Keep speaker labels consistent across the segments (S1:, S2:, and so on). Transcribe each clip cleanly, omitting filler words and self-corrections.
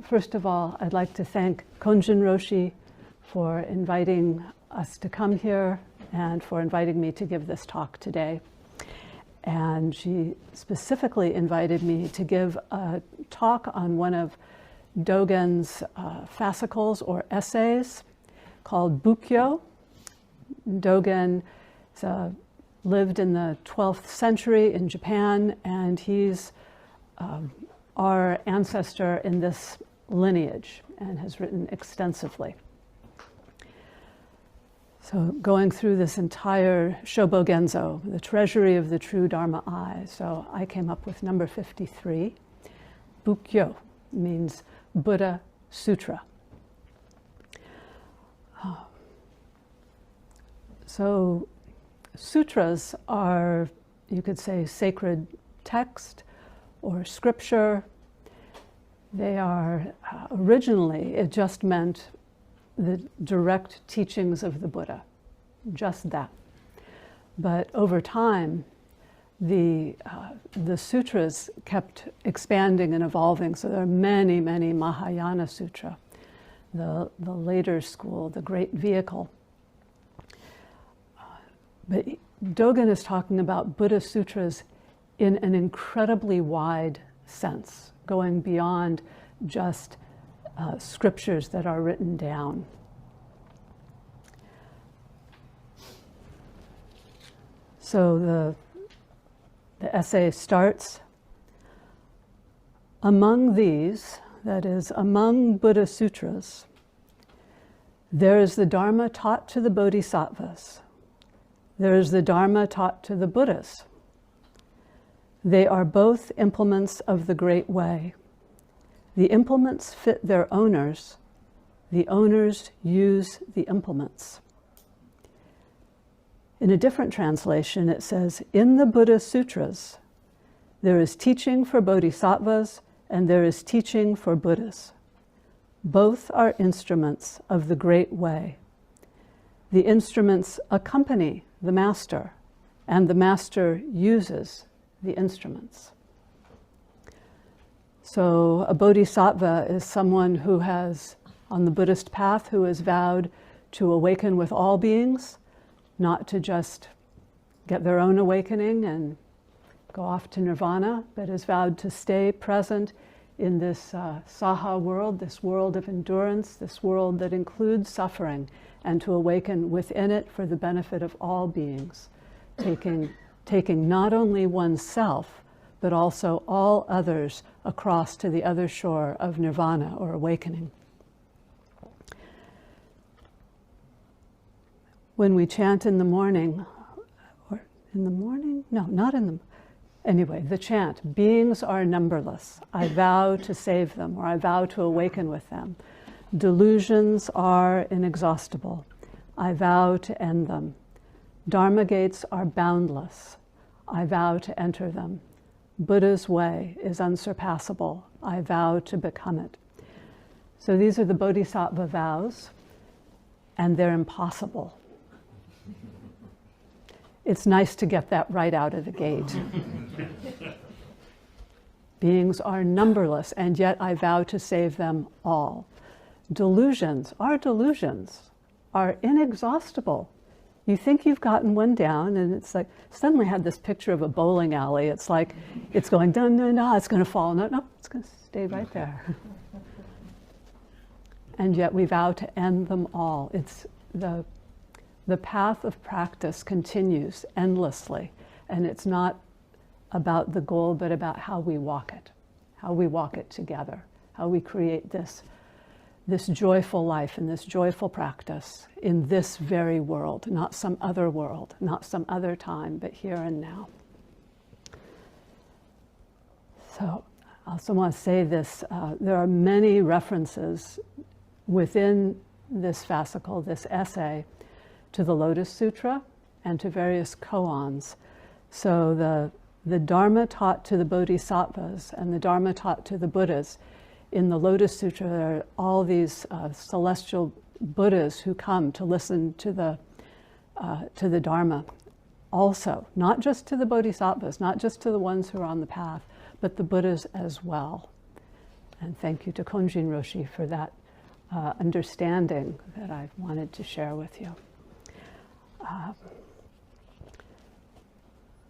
S1: first of all, I'd like to thank Konjin Roshi for inviting us to come here and for inviting me to give this talk today. And she specifically invited me to give a talk on one of Dogen's fascicles or essays called Bukkyō. Dogen lived in the 12th century in Japan, and he's our ancestor in this lineage and has written extensively. So going through this entire Shōbōgenzō, the Treasury of the True Dharma Eye. So I came up with number 53. Bukkyō means Buddha Sutra. So sutras are, you could say, sacred text or scripture. They are, originally, it just meant the direct teachings of the Buddha, just that. But over time, the sutras kept expanding and evolving. So there are many, many Mahayana Sutra, the later school, the great vehicle. But Dogen is talking about Buddha Sutras in an incredibly wide sense, going beyond just scriptures that are written down. So the essay starts, among these, that is, among Buddha Sutras, there is the Dharma taught to the Bodhisattvas. There is the Dharma taught to the Buddhas. They are both implements of the Great Way. The implements fit their owners. The owners use the implements. In a different translation, it says, in the Buddha Sutras, there is teaching for Bodhisattvas and there is teaching for Buddhas. Both are instruments of the Great Way. The instruments accompany the master, and the master uses the instruments. So a bodhisattva is someone who has, on the Buddhist path, who has vowed to awaken with all beings, not to just get their own awakening and go off to nirvana, but has vowed to stay present in this saha world, this world of endurance, this world that includes suffering, and to awaken within it for the benefit of all beings, taking not only oneself, but also all others across to the other shore of nirvana or awakening. When we chant in the morning, or in the morning? No, not in the, anyway, the chant, beings are numberless. I vow to save them, or I vow to awaken with them. Delusions are inexhaustible. I vow to end them. Dharma gates are boundless. I vow to enter them. Buddha's way is unsurpassable. I vow to become it. So these are the bodhisattva vows, and they're impossible. It's nice to get that right out of the gate. Beings are numberless, and yet I vow to save them all. Delusions are inexhaustible. You think you've gotten one down, and it's like, suddenly I had this picture of a bowling alley. It's like, it's going, no, no, no, it's going to fall. No, no, it's going to stay right there. And yet we vow to end them all. It's the path of practice continues endlessly, and it's not about the goal, but about how we walk it together, how we create this joyful life and this joyful practice in this very world, not some other world, not some other time, but here and now. So I also want to say this, there are many references within this fascicle, this essay, to the Lotus Sutra and to various koans. So the Dharma taught to the Bodhisattvas and the Dharma taught to the Buddhas. In the Lotus Sutra, there are all these celestial Buddhas who come to listen to the Dharma. Also, not just to the Bodhisattvas, not just to the ones who are on the path, but the Buddhas as well. And thank you to Konjin Roshi for that understanding that I've wanted to share with you.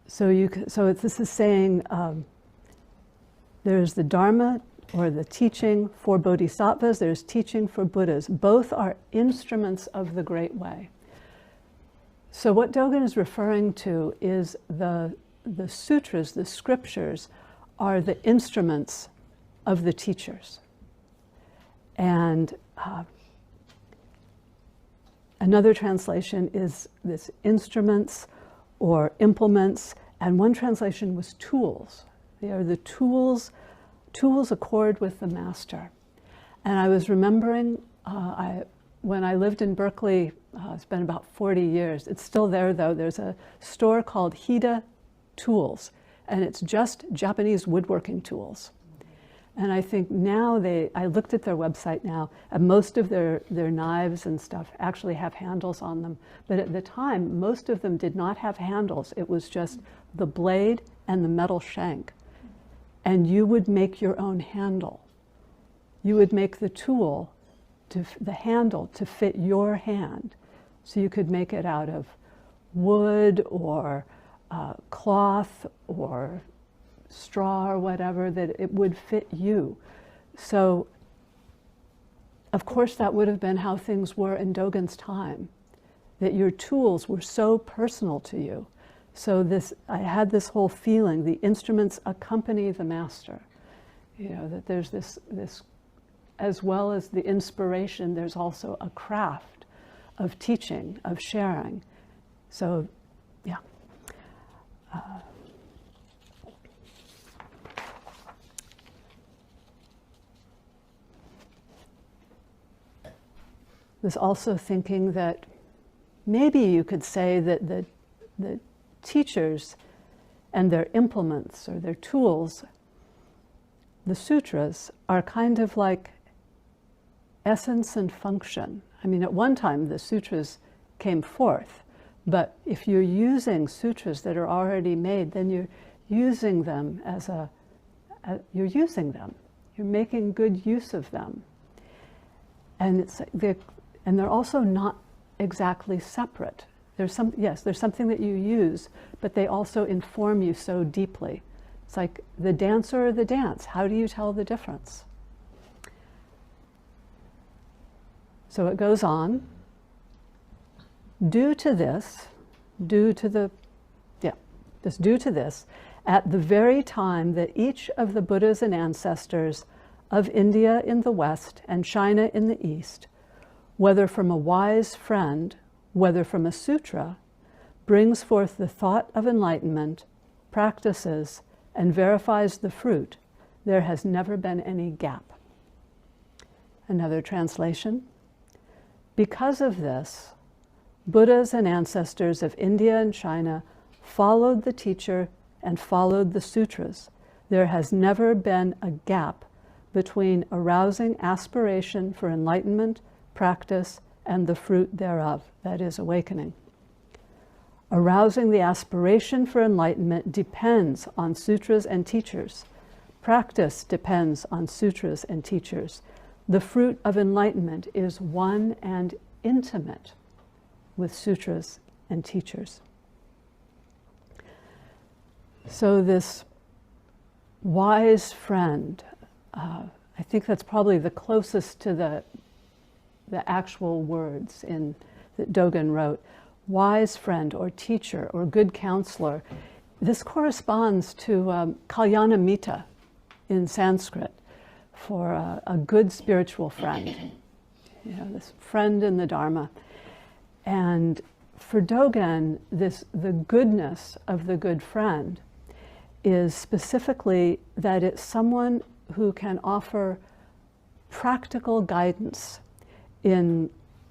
S1: This is saying there's the Dharma, or the teaching for bodhisattvas, there's teaching for Buddhas. Both are instruments of the Great Way. So what Dogen is referring to is the sutras, the scriptures, are the instruments of the teachers. And another translation is this instruments or implements, and one translation was tools. They are the tools accord with the master. And I was remembering when I lived in Berkeley, it's been about 40 years. It's still there though. There's a store called Hida Tools, and it's just Japanese woodworking tools. And I think now I looked at their website now, and most of their knives and stuff actually have handles on them. But at the time, most of them did not have handles. It was just the blade and the metal shank. And you would make your own handle. You would make the tool, the handle, to fit your hand. So you could make it out of wood or cloth or straw or whatever, that it would fit you. So, of course, that would have been how things were in Dogen's time, that your tools were so personal to you. So I had this whole feeling, the instruments accompany the master. You know, that there's this, as well as the inspiration, there's also a craft of teaching, of sharing. So, yeah. Was also thinking that maybe you could say that the teachers and their implements or their tools, the sutras, are kind of like essence and function. I mean, at one time the sutras came forth, but if you're using sutras that are already made, then you're using them you're using them. You're making good use of them. And they're also not exactly separate. There's something that you use, but they also inform you so deeply. It's like the dancer or the dance. How do you tell the difference? So it goes on. Due to this, at the very time that each of the Buddhas and ancestors of India in the West and China in the East, whether from a wise friend, whether from a sutra, brings forth the thought of enlightenment, practices, and verifies the fruit, there has never been any gap. Another translation. Because of this, Buddhas and ancestors of India and China followed the teacher and followed the sutras. There has never been a gap between arousing aspiration for enlightenment, practice, and the fruit thereof, that is, awakening. Arousing the aspiration for enlightenment depends on sutras and teachers. Practice depends on sutras and teachers. The fruit of enlightenment is one and intimate with sutras and teachers. So this wise friend, I think that's probably the closest to the actual words that Dogen wrote. Wise friend or teacher or good counselor. This corresponds to Kalyana Mita in Sanskrit for a good spiritual friend. You know, this friend in the Dharma. And for Dogen, the goodness of the good friend is specifically that it's someone who can offer practical guidance in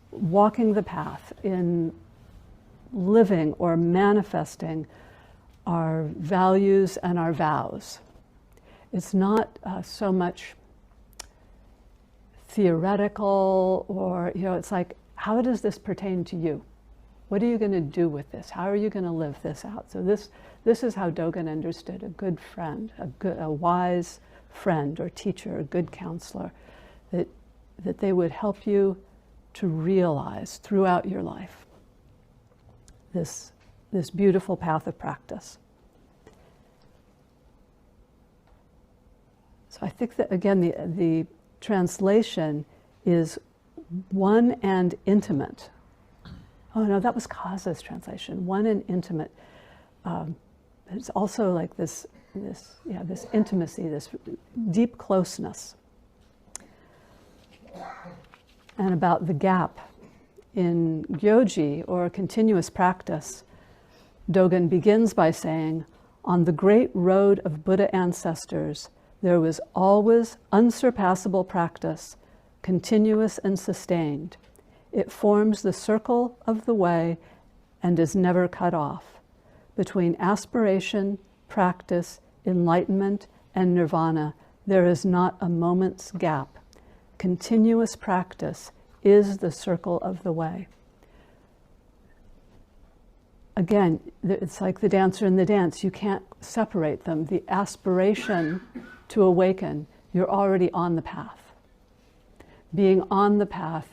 S1: walking the path, in living or manifesting our values and our vows. It's not so much theoretical, or, you know, it's like, how does this pertain to you? What are you going to do with this? How are you going to live this out? So this is how Dogen understood a good friend, a wise friend or teacher or good counselor, that they would help you to realize throughout your life this beautiful path of practice. So I think that, again, the translation is one and intimate. Oh no, that was Kaza's translation. One and intimate. It's also like this intimacy, this deep closeness. And about the gap in gyoji, or continuous practice, Dogen begins by saying, on the great road of Buddha ancestors, there was always unsurpassable practice, continuous and sustained. It forms the circle of the way and is never cut off. Between aspiration, practice, enlightenment, and nirvana, there is not a moment's gap. Continuous practice is the circle of the way. Again, it's like the dancer and the dance. You can't separate them. The aspiration to awaken, you're already on the path. Being on the path,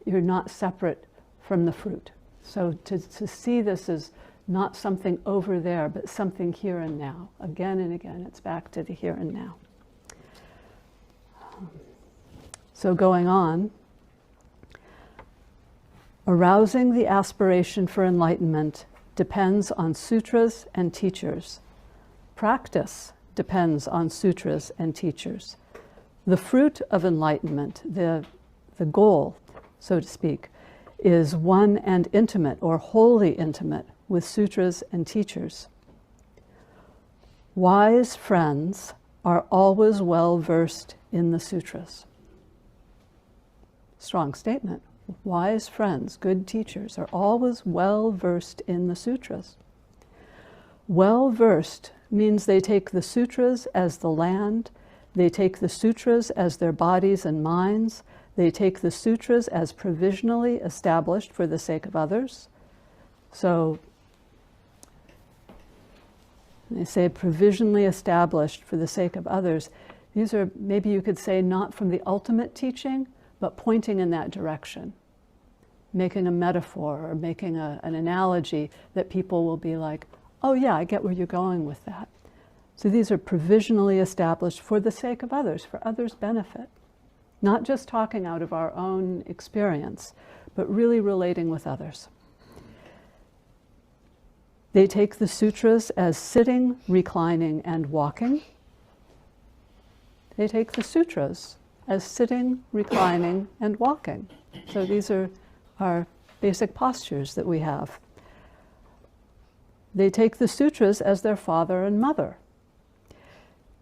S1: you're not separate from the fruit. So to see this as not something over there, but something here and now. Again and again, it's back to the here and now. So going on, arousing the aspiration for enlightenment depends on sutras and teachers. Practice depends on sutras and teachers. The fruit of enlightenment, the goal, so to speak, is one and intimate, or wholly intimate, with sutras and teachers. Wise friends are always well versed in the sutras. Strong statement. Wise friends, good teachers, are always well versed in the sutras. Well versed means they take the sutras as the land, they take the sutras as their bodies and minds, they take the sutras as provisionally established for the sake of others. So they say provisionally established for the sake of others. These are, maybe you could say, not from the ultimate teaching, but pointing in that direction. Making a metaphor or making an analogy that people will be like, oh yeah, I get where you're going with that. So these are provisionally established for the sake of others, for others' benefit. Not just talking out of our own experience, but really relating with others. They take the sutras as sitting, reclining, and walking. They take the sutras as sitting, reclining, and walking. So these are our basic postures that we have. They take the sutras as their father and mother.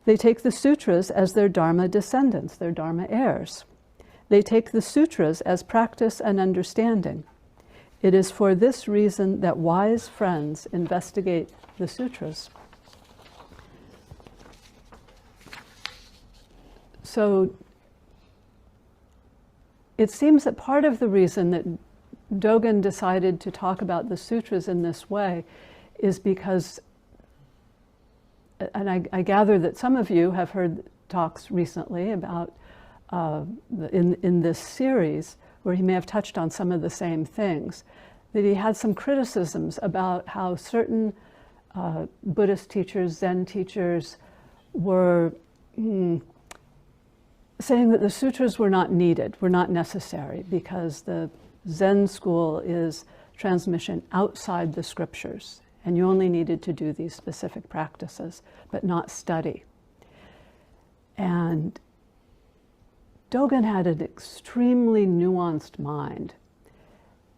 S1: They take the sutras as their Dharma descendants, their Dharma heirs. They take the sutras as practice and understanding. It is for this reason that wise friends investigate the sutras. So it seems that part of the reason that Dogen decided to talk about the sutras in this way is because, and I gather that some of you have heard talks recently about, in this series, where he may have touched on some of the same things, that he had some criticisms about how certain Buddhist teachers, Zen teachers, were saying that the sutras were not needed, were not necessary, because the Zen school is transmission outside the scriptures, and you only needed to do these specific practices, but not study. And Dogen had an extremely nuanced mind.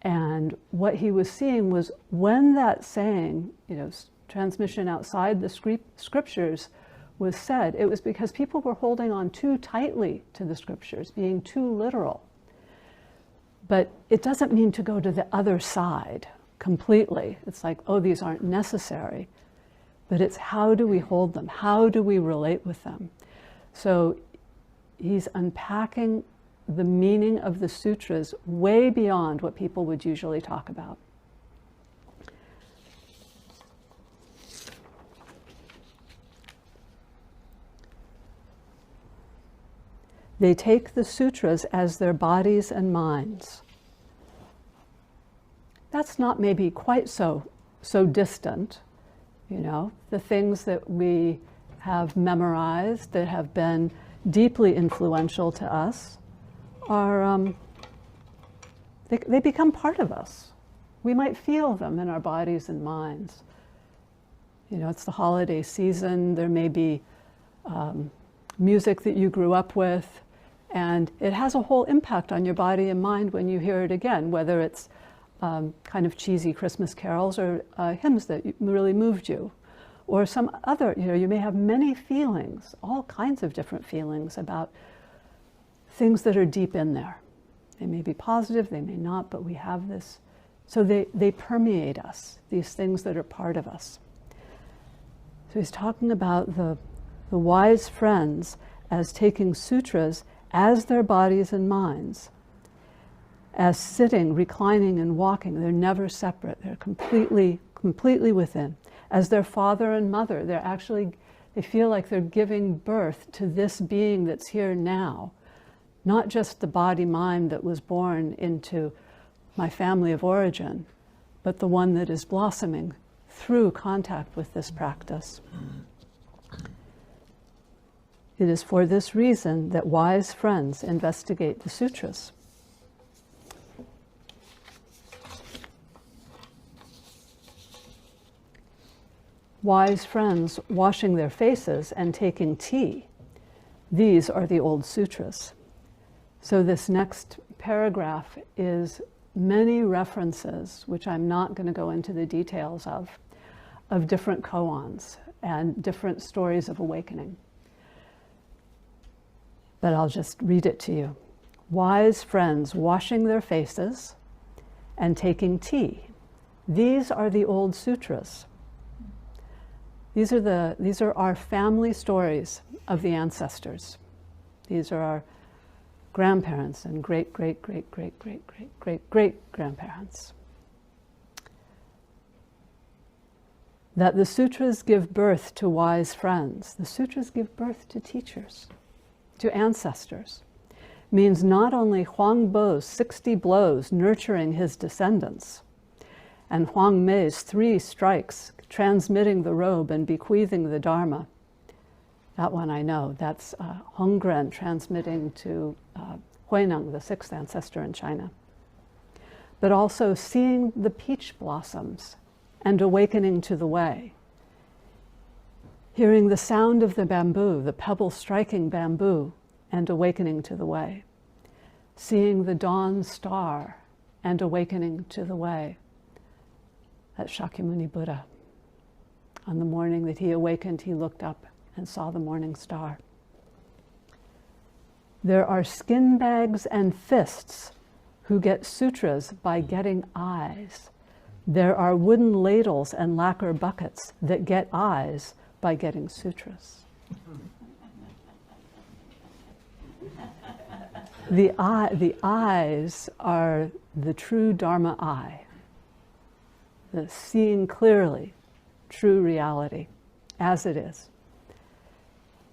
S1: And what he was seeing was when that saying, transmission outside the scriptures was said, it was because people were holding on too tightly to the scriptures, being too literal. But it doesn't mean to go to the other side completely. It's like, oh, these aren't necessary. But it's how do we hold them? How do we relate with them? So he's unpacking the meaning of the sutras way beyond what people would usually talk about. They take the sutras as their bodies and minds. That's not maybe quite so distant, you know. The things that we have memorized that have been deeply influential to us are, they become part of us. We might feel them in our bodies and minds. You know, it's the holiday season. There may be music that you grew up with, and it has a whole impact on your body and mind when you hear it again, whether it's kind of cheesy Christmas carols or hymns that really moved you, or some other, you know, you may have many feelings, all kinds of different feelings about things that are deep in there. They may be positive, they may not, but we have this. So they permeate us, these things that are part of us. So he's talking about the wise friends as taking sutras as their bodies and minds, as sitting, reclining, and walking. They're never separate. They're completely within. As their father and mother, they feel like they're giving birth to this being that's here now, not just the body-mind that was born into my family of origin, but the one that is blossoming through contact with this practice. It is for this reason that wise friends investigate the sutras. Wise friends washing their faces and taking tea. These are the old sutras. So this next paragraph is many references, which I'm not going to go into the details of different koans and different stories of awakening. But I'll just read it to you. Wise friends washing their faces and taking tea. These are the old sutras. These are our family stories of the ancestors. These are our grandparents and great-great-great-great-great-great-great-grandparents. That the sutras give birth to wise friends. The sutras give birth to teachers, to ancestors. Means not only Huang Bo's 60 blows nurturing his descendants, and Huang Mei's 3 strikes transmitting the robe and bequeathing the Dharma. That one I know. That's Honggren transmitting to Huineng, the 6th ancestor in China. But also seeing the peach blossoms and awakening to the way. Hearing the sound of the bamboo, the pebble striking bamboo, and awakening to the way. Seeing the dawn star and awakening to the way. That's Shakyamuni Buddha. On the morning that he awakened, he looked up and saw the morning star. There are skin bags and fists who get sutras by getting eyes. There are wooden ladles and lacquer buckets that get eyes by getting sutras. The eyes are the true Dharma eye, the seeing clearly true reality as it is.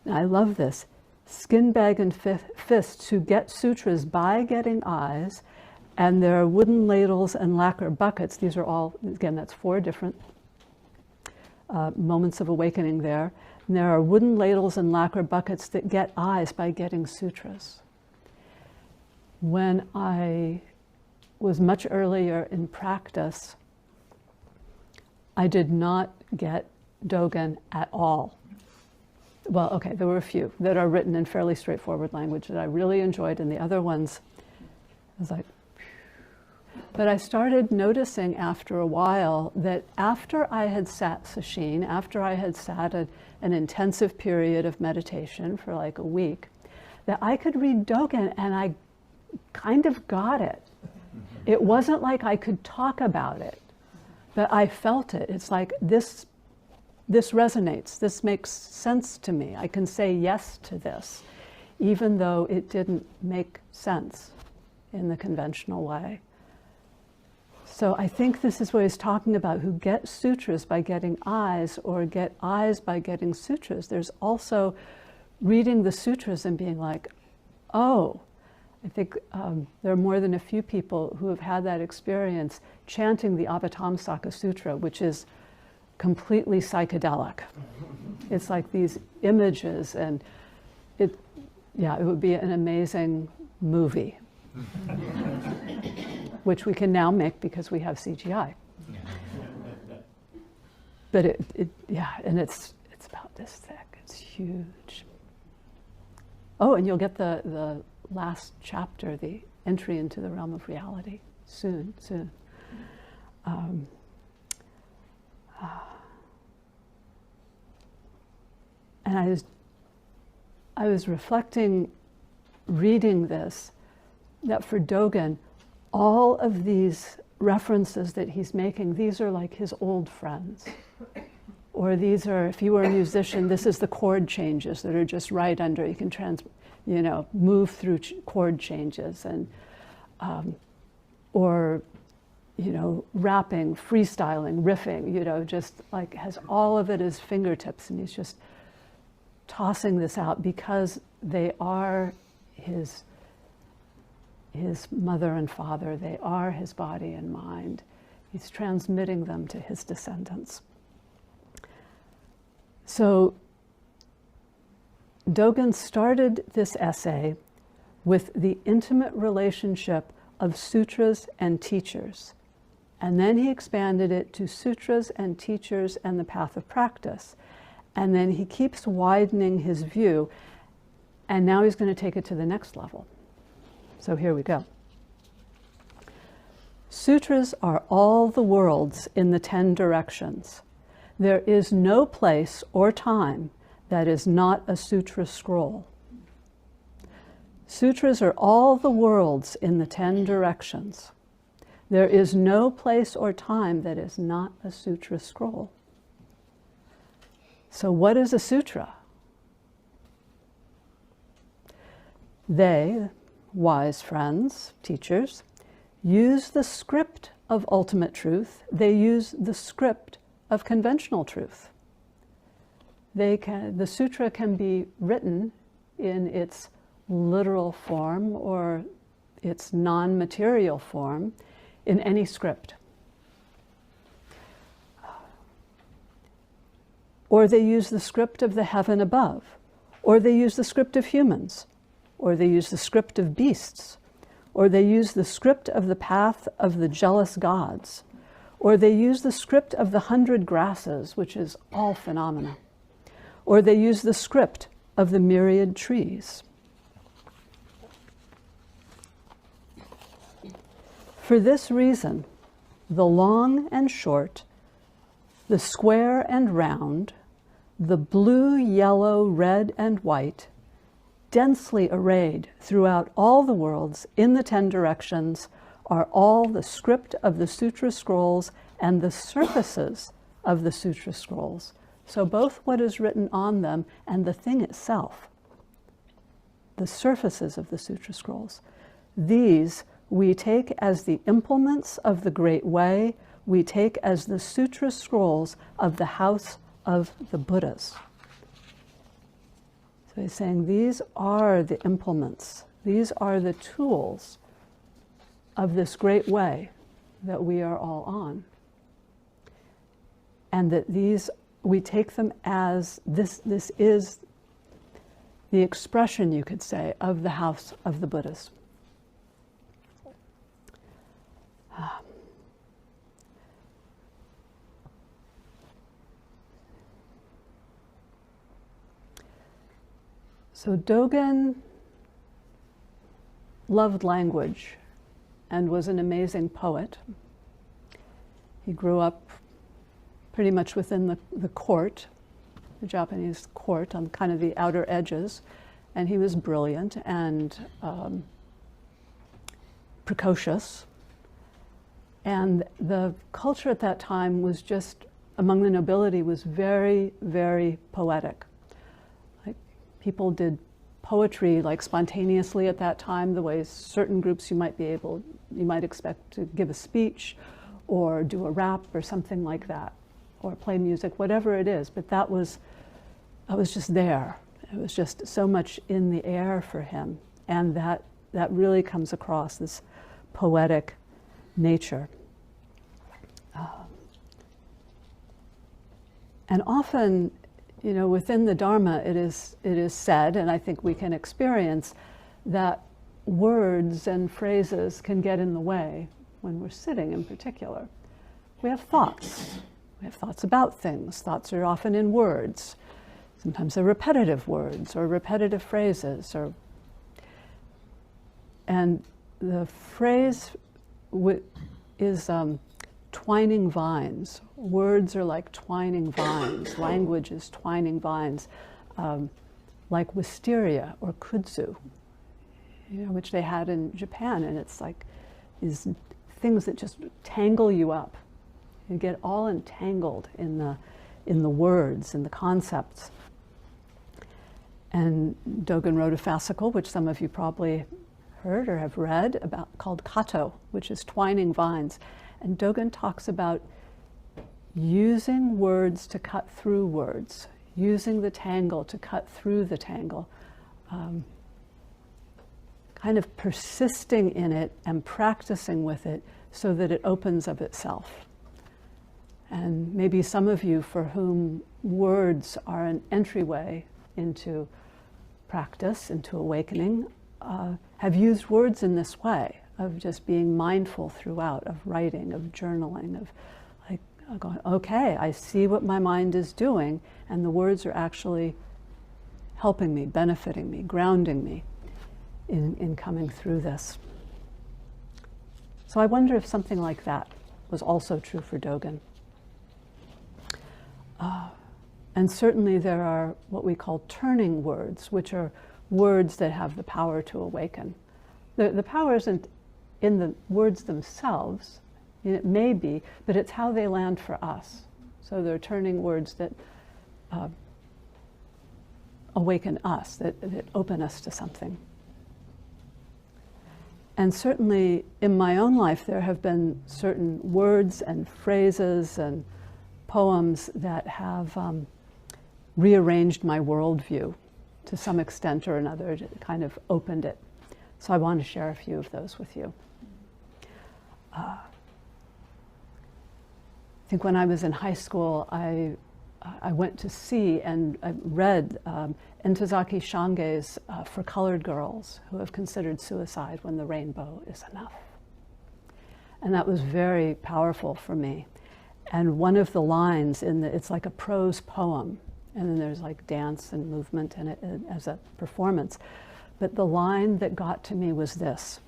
S1: I love this. Skin bag and fists who get sutras by getting eyes, and there are wooden ladles and lacquer buckets. These are all, again, that's 4 different moments of awakening there. And there are wooden ladles and lacquer buckets that get eyes by getting sutras. When I was much earlier in practice, I did not get Dogen at all. Well, okay, there were a few that are written in fairly straightforward language that I really enjoyed, and the other ones, I was like, phew. But I started noticing after a while that after I had sat sesshin, after I had sat an intensive period of meditation for like a week, that I could read Dogen and I kind of got it. It wasn't like I could talk about it, but I felt it. It's like this resonates. This makes sense to me. I can say yes to this, even though it didn't make sense in the conventional way. So I think this is what he's talking about, who get sutras by getting eyes or get eyes by getting sutras. There's also reading the sutras and being like, oh, I think there are more than a few people who have had that experience chanting the Avatamsaka Sutra, which is completely psychedelic. It's like these images, and it would be an amazing movie, which we can now make because we have CGI. But and it's about this thick. It's huge. Oh, and you'll get the last chapter, the entry into the realm of reality, soon. And I was reflecting, reading this, that for Dogen, all of these references that he's making, these are like his old friends. Or these are, if you were a musician, this is the chord changes that are just right under. You can move through chord changes, and or rapping, freestyling, riffing. Just like has all of it as fingertips, and he's just tossing this out because they are his mother and father. They are his body and mind. He's transmitting them to his descendants. So Dogen started this essay with the intimate relationship of sutras and teachers. And then he expanded it to sutras and teachers and the path of practice. And then he keeps widening his view. And now he's going to take it to the next level. So here we go. Sutras are all the worlds in the 10 directions. There is no place or time that is not a sutra scroll. Sutras are all the worlds in the 10 directions. There is no place or time that is not a sutra scroll. So what is a sutra? They, wise friends, teachers, use the script of ultimate truth. They use the script of conventional truth. The sutra can be written in its literal form or its non-material form in any script. Or they use the script of the heaven above, or they use the script of humans, or they use the script of beasts, or they use the script of the path of the jealous gods, or they use the script of the 100 grasses, which is all phenomena, or they use the script of the myriad trees. For this reason, the long and short, the square and round, the blue, yellow, red, and white, densely arrayed throughout all the worlds in the 10 directions, are all the script of the sutra scrolls and the surfaces of the sutra scrolls. So both what is written on them and the thing itself, the surfaces of the sutra scrolls. These we take as the implements of the great way, we take as the sutra scrolls of the house of the Buddhas. So he's saying these are the implements, these are the tools of this great way that we are all on. And that these, we take them as, this is the expression, you could say, of the house of the Buddhas. So Dogen loved language and was an amazing poet. He grew up pretty much within the court, the Japanese court, on kind of the outer edges, and he was brilliant and precocious. And the culture at that time was just, among the nobility, was very, very poetic. Like, people did poetry like spontaneously at that time, the way certain groups you might expect to give a speech or do a rap or something like that, or play music, whatever it is. But that was just there. It was just so much in the air for him. And that really comes across, this poetic nature. And often, within the Dharma, it is said, and I think we can experience, that words and phrases can get in the way when we're sitting in particular. We have thoughts. We have thoughts about things. Thoughts are often in words. Sometimes they're repetitive words or repetitive phrases. And the phrase is twining vines. Words are like twining vines. Language is twining vines, like wisteria or kudzu, which they had in Japan. And it's like these things that just tangle you up. You get all entangled in the words and the concepts. And Dogen wrote a fascicle, which some of you probably heard or have read about, called Kato, which is twining vines. And Dogen talks about using words to cut through words, using the tangle to cut through the tangle, kind of persisting in it and practicing with it so that it opens of itself. And maybe some of you for whom words are an entryway into practice, into awakening, have used words in this way, of just being mindful throughout, of writing, of journaling, of like going, okay, I see what my mind is doing, and the words are actually helping me, benefiting me, grounding me in coming through this. So I wonder if something like that was also true for Dogen. And certainly there are what we call turning words, which are words that have the power to awaken. The power isn't in the words themselves. It may be, but it's how they land for us. So they're turning words that awaken us, that open us to something. And certainly in my own life, there have been certain words and phrases and poems that have rearranged my worldview to some extent or another, kind of opened it. So I want to share a few of those with you. I think when I was in high school, I went to see and I read Entezaki Shange's For Colored Girls Who Have Considered Suicide When the Rainbow Is Enough. And that was very powerful for me. And one of the lines it's like a prose poem, and then there's like dance and movement in it as a performance. But the line that got to me was this: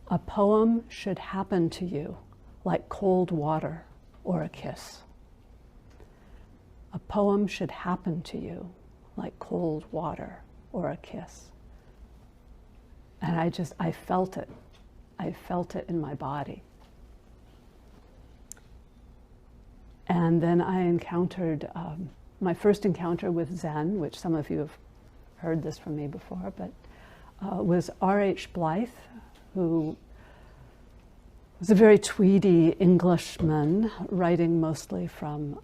S1: a poem should happen to you like cold water or a kiss. A poem should happen to you like cold water or a kiss. And I felt it. I felt it in my body. And then I encountered my first encounter with Zen, which some of you have heard this from me before, but was R.H. Blythe, who was a very tweedy Englishman, writing mostly from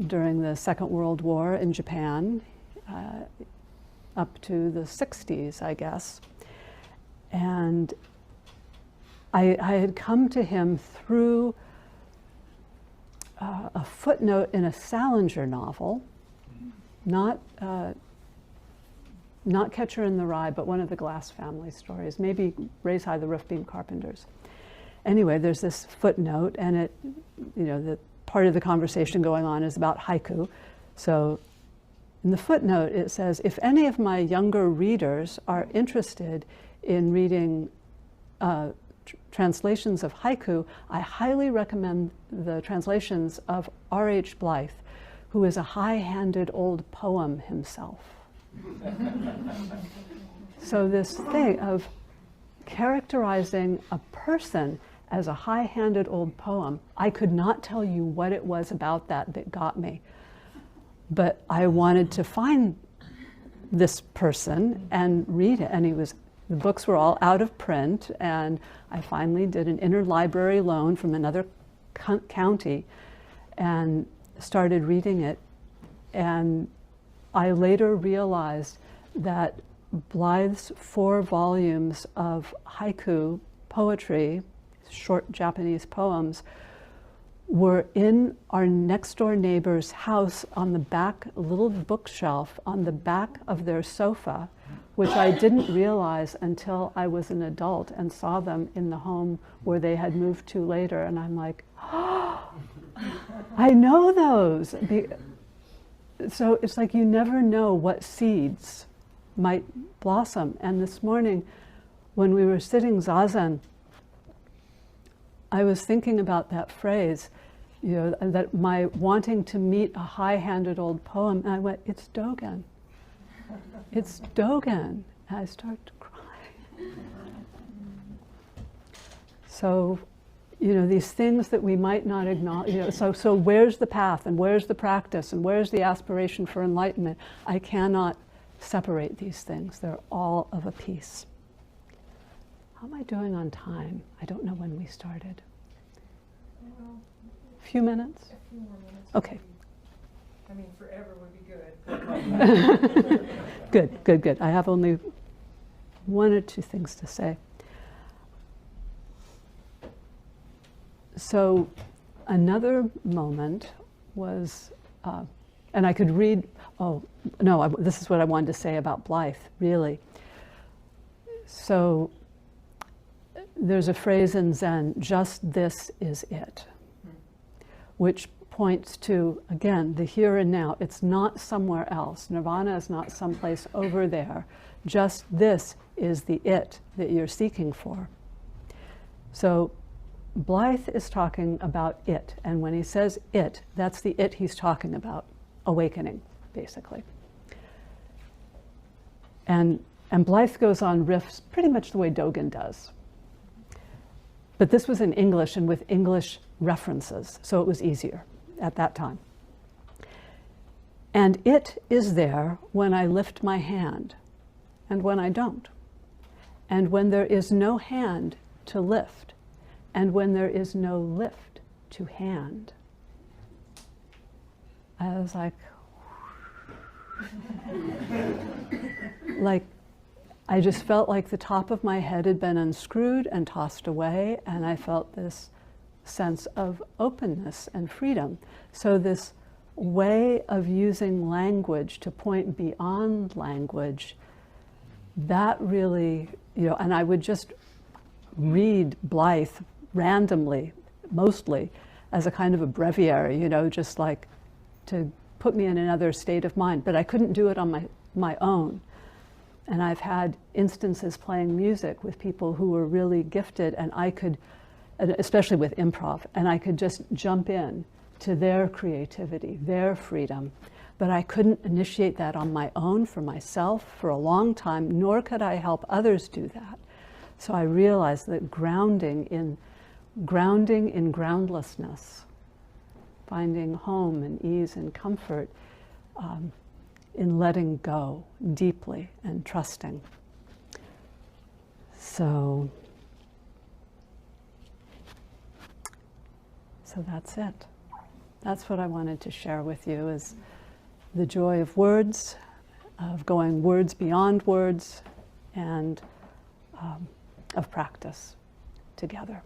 S1: during the Second World War in Japan, up to the 60s, I guess. And I had come to him through a footnote in a Salinger novel, not Catcher in the Rye, but one of the Glass family stories, maybe Raise High the Roof Beam Carpenters. Anyway, there's this footnote, and it, the part of the conversation going on is about haiku. So in the footnote, it says, if any of my younger readers are interested in reading translations of haiku, I highly recommend the translations of R.H. Blythe, who is a high-handed old poem himself. So this thing of characterizing a person as a high-handed old poem, I could not tell you what it was about that got me. But I wanted to find this person and read it. And the books were all out of print, and I finally did an interlibrary loan from another county and started reading it. And I later realized that Blythe's 4 volumes of haiku poetry, short Japanese poems, were in our next door neighbor's house on the back, a little bookshelf on the back of their sofa, which I didn't realize until I was an adult and saw them in the home where they had moved to later. And I'm like, oh, I know those. So it's like you never know what seeds might blossom. And this morning, when we were sitting zazen, I was thinking about that phrase, you know, that my wanting to meet a high-handed old poem, and I went, it's Dogen. It's Dogen. And I start to cry. So, you know, these things that we might not acknowledge, you know, so where's the path, and where's the practice, and where's the aspiration for enlightenment? I cannot separate these things. They're all of a piece. How am I doing on time? I don't know when we started. A few minutes?
S2: A few more minutes.
S1: Okay.
S2: I mean, forever would be good.
S1: Good, good, good. I have only 1 or 2 things to say. So another moment was, and I could read, this is what I wanted to say about Blythe, really. So there's a phrase in Zen, just this is it, which points to, again, the here and now. It's not somewhere else. Nirvana is not someplace over there. Just this is the it that you're seeking for. So Blythe is talking about it, and when he says it, that's the it he's talking about, awakening, basically. And Blythe goes on riffs pretty much the way Dogen does. But this was in English and with English references, so it was easier at that time. And it is there when I lift my hand and when I don't. And when there is no hand to lift and when there is no lift to hand. I was like, I just felt like the top of my head had been unscrewed and tossed away, and I felt this sense of openness and freedom. So this way of using language to point beyond language, that really, you know, and I would just read Blythe randomly, mostly, as a kind of a breviary, you know, just like to put me in another state of mind. But I couldn't do it on my own. And I've had instances playing music with people who were really gifted, and I could, especially with improv, and I could just jump in to their creativity, their freedom. But I couldn't initiate that on my own for myself for a long time, nor could I help others do that. So I realized that grounding in groundlessness, finding home and ease and comfort, in letting go deeply and trusting. So that's it. That's what I wanted to share with you, is the joy of words, of going words beyond words, and of practice together.